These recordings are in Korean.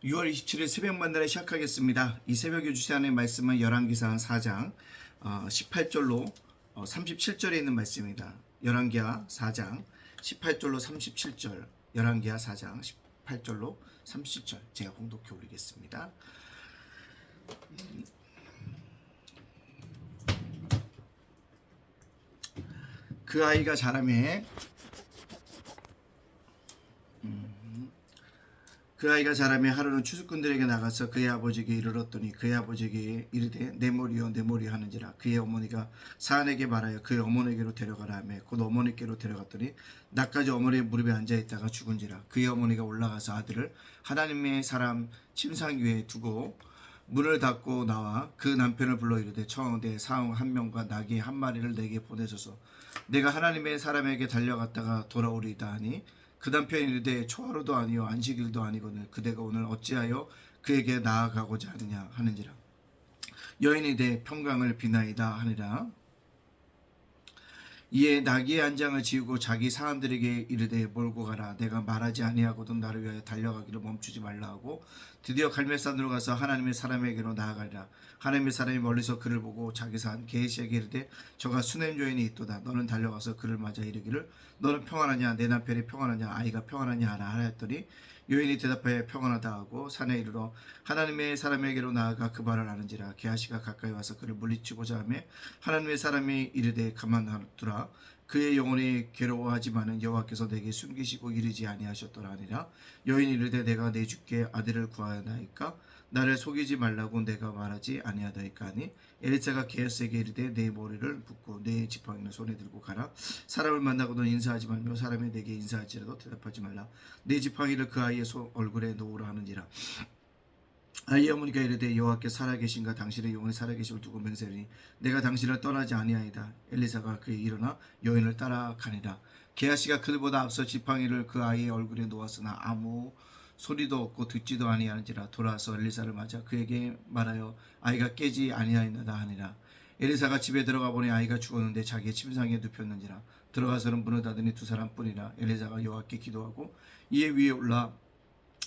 6월 27일 새벽 만나를 시작하겠습니다. 이 새벽에 주신 하나님의 말씀은 열왕기상 4장 18절로 37절에 있는 말씀입니다. 열왕기하 4장 18절로 37절, 열왕기하 4장 18절로 37절 제가 봉독해 올리겠습니다. 그 아이가 자라매 하루는 추수꾼들에게 나가서 그의 아버지에게 이르렀더니 그의 아버지에게 이르되 내 머리여 내 머리 하는지라. 그의 어머니가 사안에게 말하여 그의 어머니에게로 데려가라 하며 곧 어머니께로 데려갔더니 낮까지 어머니의 무릎에 앉아있다가 죽은지라. 그의 어머니가 올라가서 아들을 하나님의 사람 침상 위에 두고 문을 닫고 나와 그 남편을 불러 이르되 청하되 사응 한 명과 나귀 한 마리를 내게 보내소서. 내가 하나님의 사람에게 달려갔다가 돌아오리이다 하니 그 남편이 이르되 초하루도 아니요 안식일도 아니거늘 그대가 오늘 어찌하여 그에게 나아가고자 하느냐 하는지라. 여인이 내 평강을 비나이다 하니라. 이에 나귀의 한 장을 지우고 자기 사람들에게 이르되 몰고 가라. 내가 말하지 아니하거든 나를 위하여 달려가기를 멈추지 말라 하고 드디어 갈멜산으로 가서 하나님의 사람에게로 나아가리라. 하나님의 사람이 멀리서 그를 보고 자기 산 게하시에게 이르되 저가 수냄 여인이 있도다. 너는 달려가서 그를 맞아 이르기를 너는 평안하냐 내 남편이 평안하냐 아이가 평안하냐 하라 하였더니 여인이 대답하여 평안하다 하고 산에 이르러 하나님의 사람에게로 나아가 그 말을 아는지라. 게하시가 가까이 와서 그를 물리치고자 하며 하나님의 사람이 이르되 가만두라. 그의 영혼이 괴로워하지만은 여호와께서 내게 숨기시고 이르지 아니하셨더라 하니라. 여인이 이르되 내가 내 주께 아들을 구하나이까 나를 속이지 말라고 내가 말하지 아니하더이까 하니 엘리사가 게하시에게 이르되 내 머리를 붓고 내 지팡이를 손에 들고 가라. 사람을 만나고는 인사하지 말며 사람이 내게 인사할지라도 대답하지 말라. 내 지팡이를 그 아이의 얼굴에 놓으라 하는지라. 아이의 어머니가 이르되 여호와께 살아계신가 당신의 영혼이 살아계심을 두고 맹세하니 내가 당신을 떠나지 아니하이다. 엘리사가 그의 일어나 여인을 따라가니라. 게하시가 그들보다 앞서 지팡이를 그 아이의 얼굴에 놓았으나 아무 소리도 없고 듣지도 아니하는지라. 돌아와서 엘리사를 맞아 그에게 말하여 아이가 깨지 아니하였나이다 하니라. 엘리사가 집에 들어가 보니 아이가 죽었는데 자기의 침상에 눕혔는지라. 들어가서는 문을 닫으니 두 사람뿐이라. 엘리사가 여호와께 기도하고 이에 위에 올라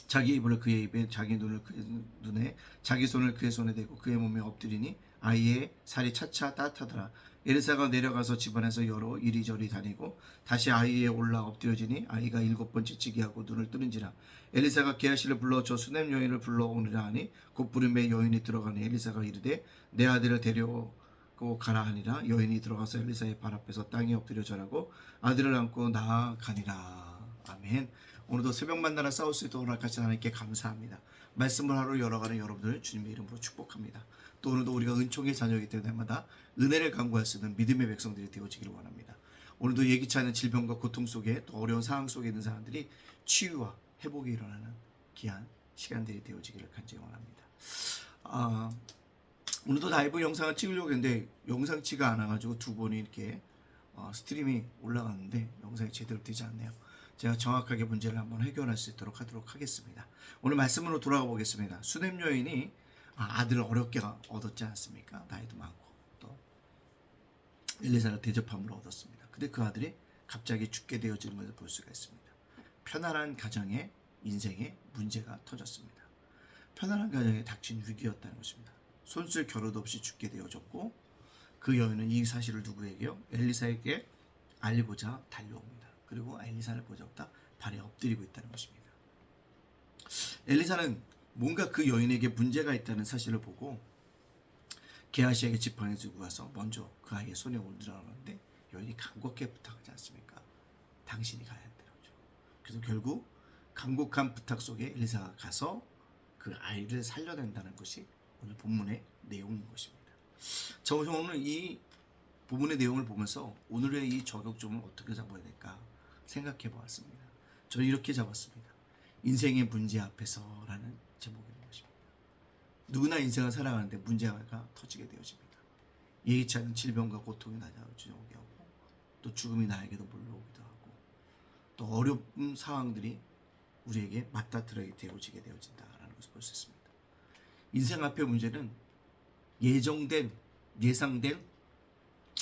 자기 이불을 그의 입에 자기 눈을 그의 눈에 자기 손을 그의 손에 대고 그의 몸에 엎드리니 아이의 살이 차차 따뜻하더라. 엘리사가 내려가서 집안에서 여러 이리저리 다니고 다시 아이에 올라 엎드려지니 아이가 7번째 찌기하고 눈을 뜨는지라. 엘리사가 게하시를 불러 저 수냄 여인을 불러오니라 하니 곧 부름에 여인이 들어가니 엘리사가 이르되 내 아들을 데려고 가라 하니라. 여인이 들어가서 엘리사의 발 앞에서 땅에 엎드려 절하고 아들을 안고 나아가니라. 아멘. 오늘도 새벽 만나라 싸울 수 있도록 허락하신 하나님께 감사합니다. 말씀을 하루 열어가는 여러분들 주님의 이름으로 축복합니다. 또 오늘도 우리가 은총의 자녀이기 때문에 날마다 은혜를 간구할 수 있는 믿음의 백성들이 되어지기를 원합니다. 오늘도 예기치 않은 질병과 고통 속에 또 어려운 상황 속에 있는 사람들이 치유와 회복이 일어나는 귀한 시간들이 되어지기를 간절히 원합니다. 오늘도 라이브 영상을 찍으려고 했는데 영상치가 않아가지고 두 번이 이렇게 스트림이 올라갔는데 영상이 제대로 되지 않네요. 제가 정확하게 문제를 한번 해결할 수 있도록 하도록 하겠습니다. 오늘 말씀으로 돌아가 보겠습니다. 수냄 여인이 아들을 어렵게 얻었지 않습니까? 나이도 많고 또 엘리사를 대접함으로 얻었습니다. 근데 그 아들이 갑자기 죽게 되어지는 것을 볼 수가 있습니다. 편안한 가정에 인생에 문제가 터졌습니다. 편안한 가정에 닥친 위기였다는 것입니다. 손쓸 겨를도 없이 죽게 되어졌고 그 여인은 이 사실을 누구에게요? 엘리사에게 알리고자 달려옵니다. 그리고 엘리사를 보자마자 발에 엎드리고 있다는 것입니다. 엘리사는 뭔가 그 여인에게 문제가 있다는 사실을 보고 게하시에게 지팡이 들고 가서 먼저 그 아이의 손에 올리라는데 여인이 간곡하게 부탁하지 않습니까? 당신이 가야 한다는 거죠. 그래서 결국 간곡한 부탁 속에 엘리사가 가서 그 아이를 살려낸다는 것이 오늘 본문의 내용인 것입니다. 저 오늘 이 본문의 내용을 보면서 오늘의 이 저격점을 어떻게 잡아야 될까 생각해 보았습니다. 저는 이렇게 잡았습니다. 인생의 문제 앞에서라는 제목인 것입니다. 누구나 인생을 살아가는데 문제가 터지게 되어집니다. 예기치 않은 질병과 고통이 찾아오게 하고 또 죽음이 나에게도 몰려오기도 하고 또 어려운 상황들이 우리에게 맞닥뜨리게 되어지게 되어진다라는 것을 볼 수 있습니다. 인생 앞의 문제는 예상된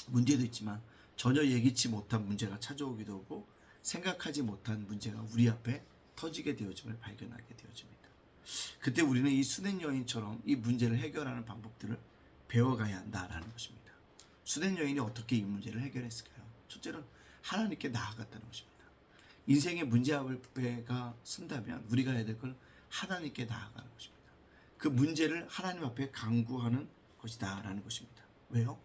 문제도 있지만 전혀 예기치 못한 문제가 찾아오기도 하고 생각하지 못한 문제가 우리 앞에 터지게 되어짐을 발견하게 되어집니다. 그때 우리는 이 수된 여인처럼 이 문제를 해결하는 방법들을 배워가야 한다라는 것입니다. 수된 여인이 어떻게 이 문제를 해결했을까요? 첫째는 하나님께 나아갔다는 것입니다. 인생의 문제 앞에가 쓴다면 우리가 해야 될 건 하나님께 나아가는 것입니다. 그 문제를 하나님 앞에 간구하는 것이다라는 것입니다. 왜요?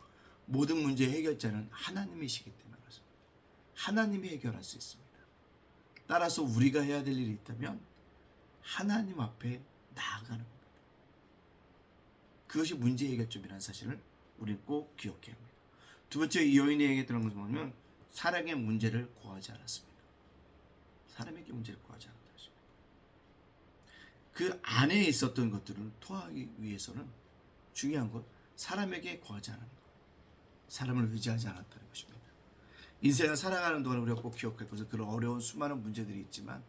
모든 문제의 해결자는 하나님이시기 때문에 그렇습니다. 하나님이 해결할 수 있습니다. 따라서 우리가 해야 될 일이 있다면 하나님 앞에 나아가는 겁니다. 그것이 문제 해결점이라는 사실을 우리는 꼭 기억해야 합니다. 두 번째, 이 여인이 얘기했던 것을 보면 사람의 문제를 고하지 않았습니다. 사람에게 문제를 고하지 않았다. 그 안에 있었던 것들을 토하기 위해서는 중요한 건 사람에게 고하지 않는 것, 사람을 의지하지 않았다는 것입니다. 인생을 살아가는 동안 우리가 꼭 기억할 것은 그런 어려운 수많은 문제들이 있지만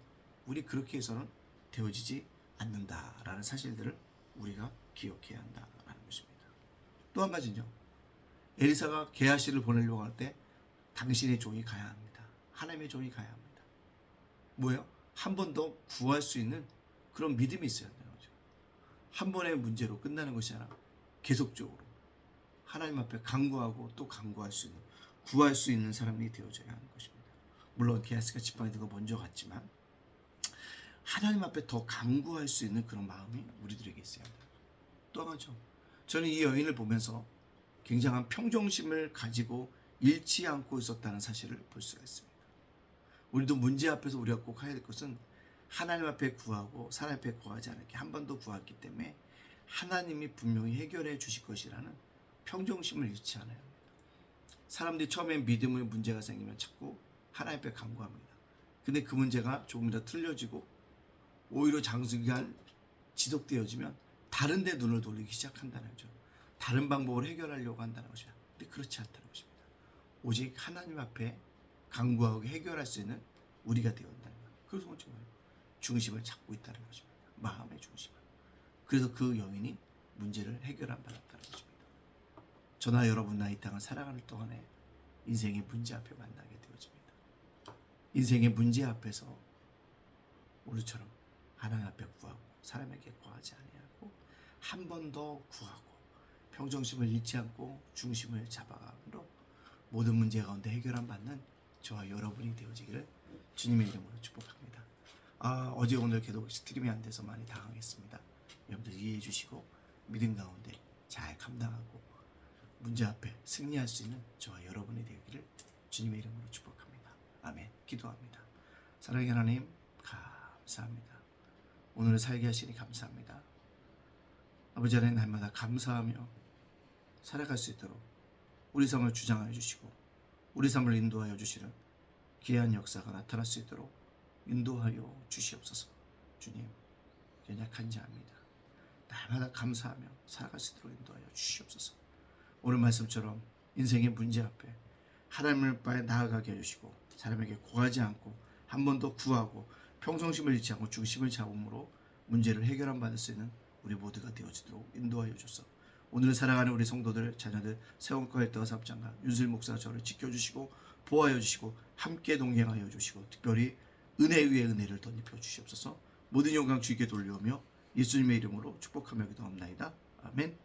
우리 그렇게 해서는 되어지지 않는다라는 사실들을 우리가 기억해야 한다라는 것입니다. 또 한 가지는요. 엘리사가 게하시를 보내려고 할 때 당신의 종이 가야 합니다. 하나님의 종이 가야 합니다. 뭐예요? 한 번 더 구할 수 있는 그런 믿음이 있어야 한다는 거죠. 한 번의 문제로 끝나는 것이 아니라 계속적으로 하나님 앞에 간구하고 또 간구할 수 있는, 구할 수 있는 사람이 되어져야 하는 것입니다. 물론 게하시가 지팡이 들고 먼저 갔지만 하나님 앞에 더 간구할 수 있는 그런 마음이 우리들에게 있어야 합니다. 또 한 가지죠. 저는 이 여인을 보면서 굉장한 평정심을 가지고 잃지 않고 있었다는 사실을 볼 수가 있습니다. 우리도 문제 앞에서 우리가 꼭 해야 될 것은 하나님 앞에 구하고 사람 앞에 구하지 않게 한 번 더 구했기 때문에 하나님이 분명히 해결해 주실 것이라는 평정심을 잃지 않아야 합니다. 사람들이 처음에 믿음의 문제가 생기면 자꾸 하나님 앞에 간구합니다. 근데 그 문제가 조금 더 틀려지고 오히려 장기간 지속되어지면 다른 데 눈을 돌리기 시작한다는 거죠. 다른 방법으로 해결하려고 한다는 것이죠. 근데 그렇지 않다는 것입니다. 오직 하나님 앞에 간구하고 해결할 수 있는 우리가 되어야 한다는 거예요. 그래서 뭐예요? 중심을 잡고 있다는 것입니다. 마음의 중심을. 그래서 그 여인이 문제를 해결한 받았다는 것입니다. 저나 여러분 이 땅을 살아가는 동안에 인생의 문제 앞에 만나게 되어집니다. 인생의 문제 앞에서 오늘처럼 하나님 앞에 구하고 사람에게 구하지 아니하고 한 번 더 구하고 평정심을 잃지 않고 중심을 잡아감으로 모든 문제 가운데 해결함 받는 저와 여러분이 되어지기를 주님의 이름으로 축복합니다. 어제 오늘 계속 스트림이 안 돼서 많이 당황했습니다. 여러분들 이해해 주시고 믿음 가운데 잘 감당하고 문제 앞에 승리할 수 있는 저와 여러분이 되기를 주님의 이름으로 축복합니다. 아멘. 기도합니다. 사랑의 하나님 감사합니다. 오늘을 살게 하시니 감사합니다. 아버지 하나님, 날마다 감사하며 살아갈 수 있도록 우리 삶을 주장하여 주시고 우리 삶을 인도하여 주시는 귀한 역사가 나타날 수 있도록 인도하여 주시옵소서. 주님, 연약한 자입니다. 날마다 감사하며 살아갈 수 있도록 인도하여 주시옵소서. 오늘 말씀처럼 인생의 문제 앞에 하나님을 바에 나아가게 해주시고 사람에게 구하지 않고 한 번 더 구하고 평정심을 잃지 않고 중심을 잡음으로 문제를 해결함 받을 수 있는 우리 모두가 되어지도록 인도하여 주소서. 오늘 살아가는 우리 성도들, 자녀들, 세원과 일터와 사업장과 윤슬 목사 저를 지켜주시고 보호하여 주시고 함께 동행하여 주시고 특별히 은혜 위에 은혜를 덧입혀 주시옵소서. 모든 영광 주께 돌려오며 예수님의 이름으로 축복하며 기도합나이다. 아멘.